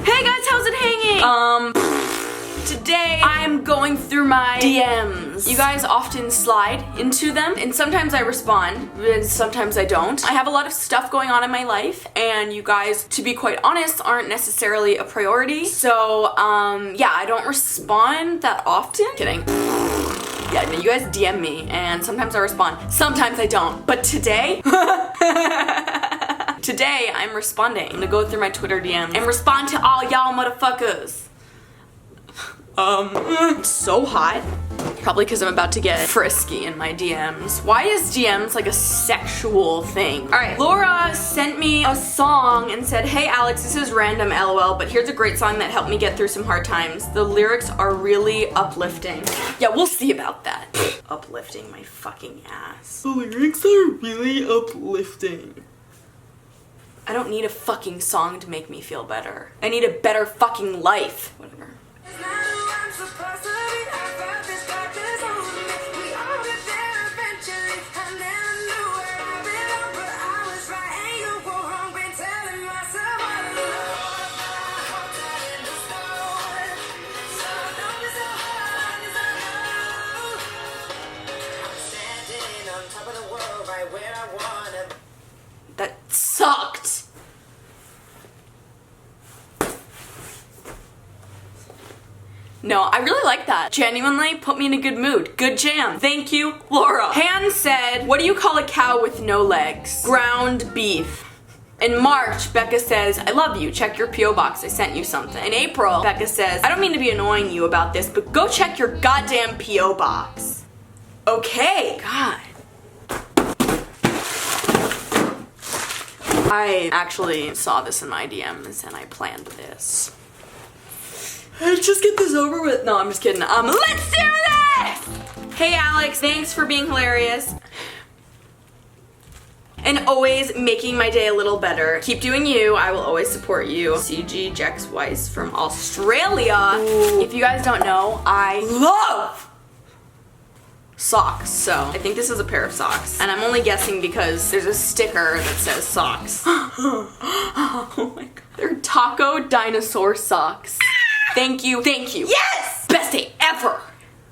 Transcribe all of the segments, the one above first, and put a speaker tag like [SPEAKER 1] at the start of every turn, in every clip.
[SPEAKER 1] Hey guys, how's it hanging? Today I'm going through my DMs. You guys often slide into them, and sometimes I respond, and sometimes I don't. I have a lot of stuff going on in my life, and you guys, to be quite honest, aren't necessarily a priority. So, yeah, I don't respond that often. Kidding. Yeah, no, you guys DM me, and sometimes I respond, sometimes I don't. But today, today I'm responding. I'm gonna go through my Twitter DM and respond to all y'all motherfuckers. It's so hot. Probably because I'm about to get frisky in my DMs. Why is DMs like a sexual thing? Alright, Laura sent me a song and said, hey Alex, this is random LOL, but here's a great song that helped me get through some hard times. The lyrics are really uplifting. Yeah, we'll see about that. Uplifting my fucking ass. The lyrics are really uplifting. I don't need a fucking song to make me feel better. I need a better fucking life. Whatever. That sucked. No, I really like that. Genuinely put me in a good mood. Good jam. Thank you, Laura. Han said, what do you call a cow with no legs? Ground beef. In March, Becca says, I love you. Check your P.O. box. I sent you something. In April, Becca says, I don't mean to be annoying you about this, but go check your goddamn P.O. box. Okay. God. I actually saw this in my DMs and I planned this. Let's just get this over with. No, I'm just kidding. Let's do this! Hey Alex, thanks for being hilarious. And always making my day a little better. Keep doing you, I will always support you. CG Alyxweiss from Australia. Ooh. If you guys don't know, I love socks, so I think this is a pair of socks. And I'm only guessing because there's a sticker that says socks. Oh my god. They're taco dinosaur socks. Thank you. Thank you. Yes! Best day ever!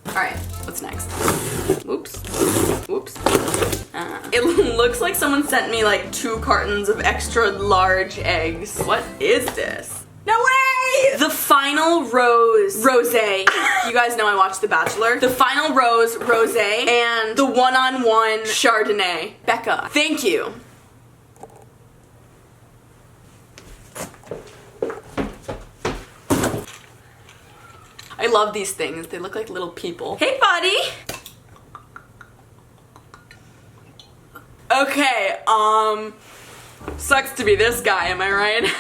[SPEAKER 1] Alright, what's next? Whoops. Whoops. It looks like someone sent me like 2 cartons of extra large eggs. What is this? No way! The final rosé. You guys know I watched The Bachelor. The final rosé, and the one-on-one Chardonnay. Becca, thank you. I love these things. They look like little people. Hey, buddy! Okay, sucks to be this guy, am I right?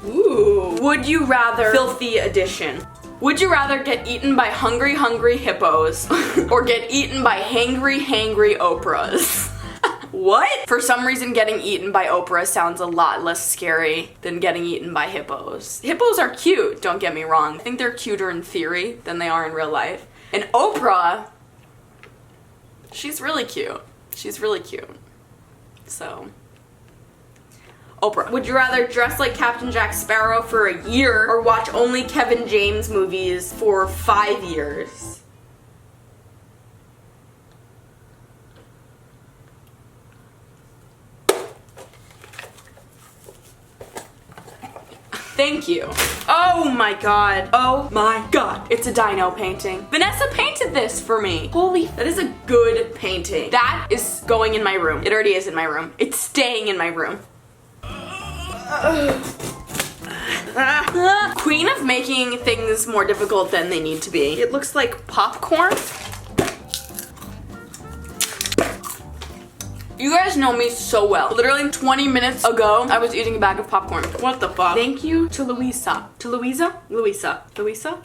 [SPEAKER 1] Ooh. Would you rather filthy edition? Would you rather get eaten by hungry hippos or get eaten by hangry Oprahs? What? For some reason, getting eaten by Oprah sounds a lot less scary than getting eaten by hippos. Hippos are cute, don't get me wrong. I think they're cuter in theory than they are in real life. And Oprah, she's really cute. She's really cute. So, Oprah. Would you rather dress like Captain Jack Sparrow for a year or watch only Kevin James movies for 5 years? Thank you. Oh my god. Oh my god. It's a dino painting. Vanessa painted this for me. Holy, that is a good painting. That is going in my room. It already is in my room. It's staying in my room. Queen of making things more difficult than they need to be. It looks like popcorn. You guys know me so well. Literally 20 minutes ago, I was eating a bag of popcorn. What the fuck? Thank you to Louisa. To Louisa? Louisa. Louisa?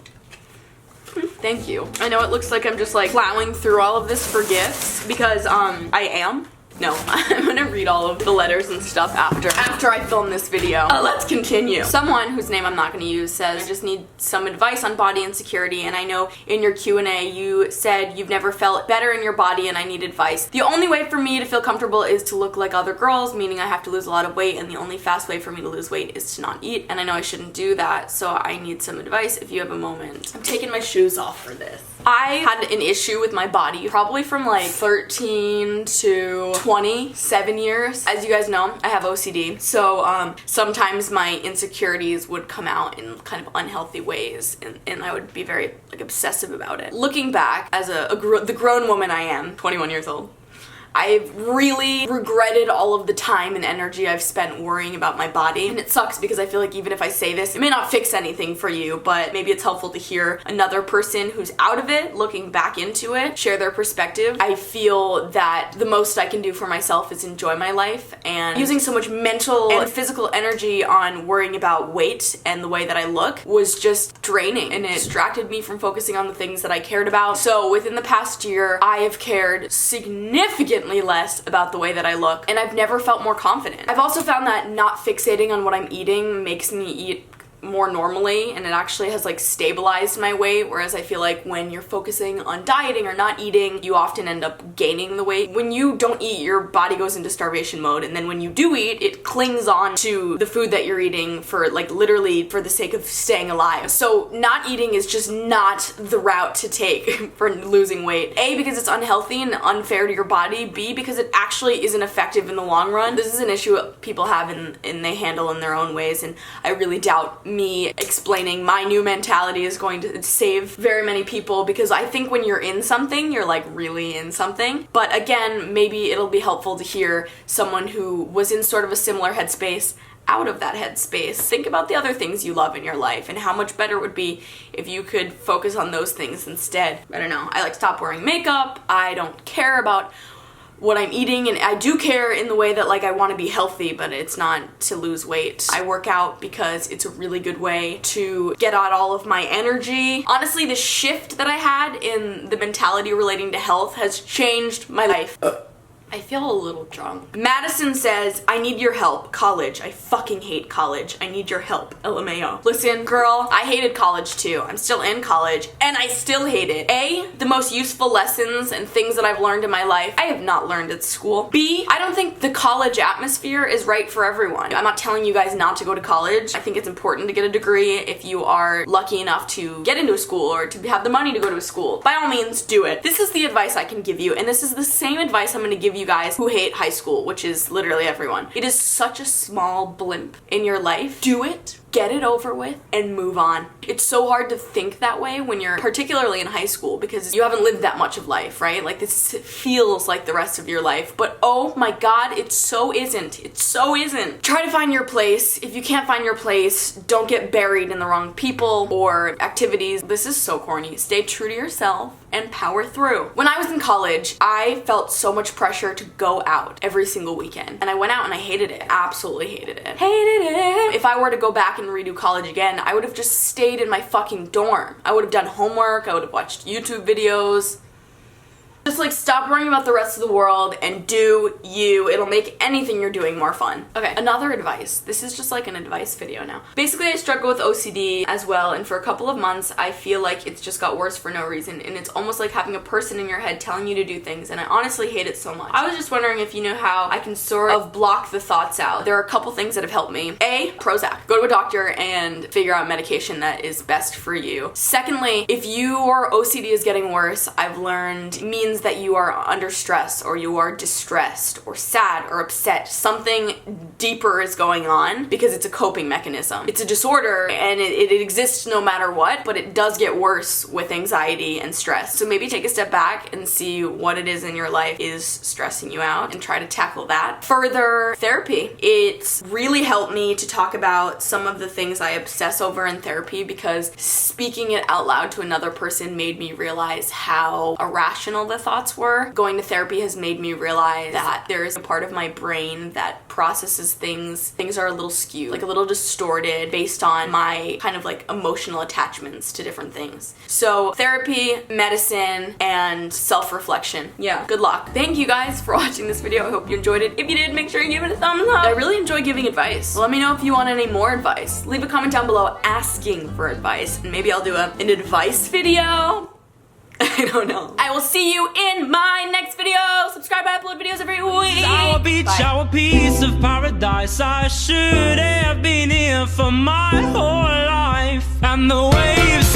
[SPEAKER 1] Thank you. I know it looks like I'm just like plowing through all of this for gifts because I am. No, I'm gonna read all of the letters and stuff after I film this video. Let's continue. Someone whose name I'm not gonna use says, I just need some advice on body insecurity, and I know in your Q&A you said you've never felt better in your body and I need advice. The only way for me to feel comfortable is to look like other girls, meaning I have to lose a lot of weight, and the only fast way for me to lose weight is to not eat, and I know I shouldn't do that, so I need some advice if you have a moment. I'm taking my shoes off for this. I had an issue with my body probably from like 13 to 27 years. As you guys know, I have OCD, so sometimes my insecurities would come out in kind of unhealthy ways, and I would be very like obsessive about it. Looking back as the grown woman I am, 21 years old, I've really regretted all of the time and energy I've spent worrying about my body, and it sucks because I feel like even if I say this, it may not fix anything for you, but maybe it's helpful to hear another person who's out of it, looking back into it, share their perspective. I feel that the most I can do for myself is enjoy my life, and using so much mental and physical energy on worrying about weight and the way that I look was just draining, and it distracted me from focusing on the things that I cared about. So within the past year, I have cared significantly less about the way that I look, and I've never felt more confident. I've also found that not fixating on what I'm eating makes me eat more normally, and it actually has like stabilized my weight, whereas I feel like when you're focusing on dieting or not eating, you often end up gaining the weight. When you don't eat, your body goes into starvation mode, and then when you do eat, it clings on to the food that you're eating for like literally for the sake of staying alive. So not eating is just not the route to take for losing weight. A, because it's unhealthy and unfair to your body. B, because it actually isn't effective in the long run. This is an issue people have and they handle in their own ways, and I really doubt me explaining my new mentality is going to save very many people, because I think when you're in something, you're like really in something. But again, maybe it'll be helpful to hear someone who was in sort of a similar headspace out of that headspace. Think about the other things you love in your life and how much better it would be if you could focus on those things instead. I don't know, I like stopped wearing makeup, I don't care about what I'm eating, and I do care in the way that like I want to be healthy, but it's not to lose weight. I work out because it's a really good way to get out all of my energy. Honestly, the shift that I had in the mentality relating to health has changed my life. I feel a little drunk. Madison says, I need your help. College. I fucking hate college. I need your help. LMAO. Listen, girl, I hated college too. I'm still in college, and I still hate it. A, the most useful lessons and things that I've learned in my life, I have not learned at school. B, I don't think the college atmosphere is right for everyone. I'm not telling you guys not to go to college. I think it's important to get a degree if you are lucky enough to get into a school or to have the money to go to a school. By all means, do it. This is the advice I can give you, and this is the same advice I'm gonna give you guys who hate high school, which is literally everyone. It is such a small blimp in your life. Do it. Get it over with and move on. It's so hard to think that way when you're particularly in high school because you haven't lived that much of life, right? Like this feels like the rest of your life, but oh my god, it so isn't. It so isn't. Try to find your place. If you can't find your place, don't get buried in the wrong people or activities. This is so corny. Stay true to yourself and power through. When I was in college, I felt so much pressure to go out every single weekend, and I went out and I hated it. Absolutely hated it. Hated it. If I were to go back and redo college again, I would have just stayed in my fucking dorm. I would have done homework, I would have watched YouTube videos. Just like stop worrying about the rest of the world and do you. It'll make anything you're doing more fun. Okay, another advice. This is just like an advice video now. Basically, I struggle with OCD as well, and for a couple of months, I feel like it's just got worse for no reason, and it's almost like having a person in your head telling you to do things, and I honestly hate it so much. I was just wondering if you know how I can sort of block the thoughts out. There are a couple things that have helped me. A, Prozac. Go to a doctor and figure out medication that is best for you. Secondly, if your OCD is getting worse, I've learned means that you are under stress or you are distressed or sad or upset. Something deeper is going on because it's a coping mechanism. It's a disorder and it exists no matter what, but it does get worse with anxiety and stress. So maybe take a step back and see what it is in your life is stressing you out and try to tackle that. Further, therapy. It's really helped me to talk about some of the things I obsess over in therapy because speaking it out loud to another person made me realize how irrational the thoughts were. Going to therapy has made me realize that there's a part of my brain that processes things. Things are a little skewed, like a little distorted based on my kind of like emotional attachments to different things. So therapy, medicine, and self-reflection. Yeah, good luck. Thank you guys for watching this video. I hope you enjoyed it. If you did, make sure you give it a thumbs up. I really enjoy giving advice. Let me know if you want any more advice. Leave a comment down below asking for advice, and maybe I'll do an advice video. I don't know. I will see you in my next video. Subscribe, I upload videos every week.
[SPEAKER 2] Our beach, our piece of paradise. I should have been here for my whole life. And the waves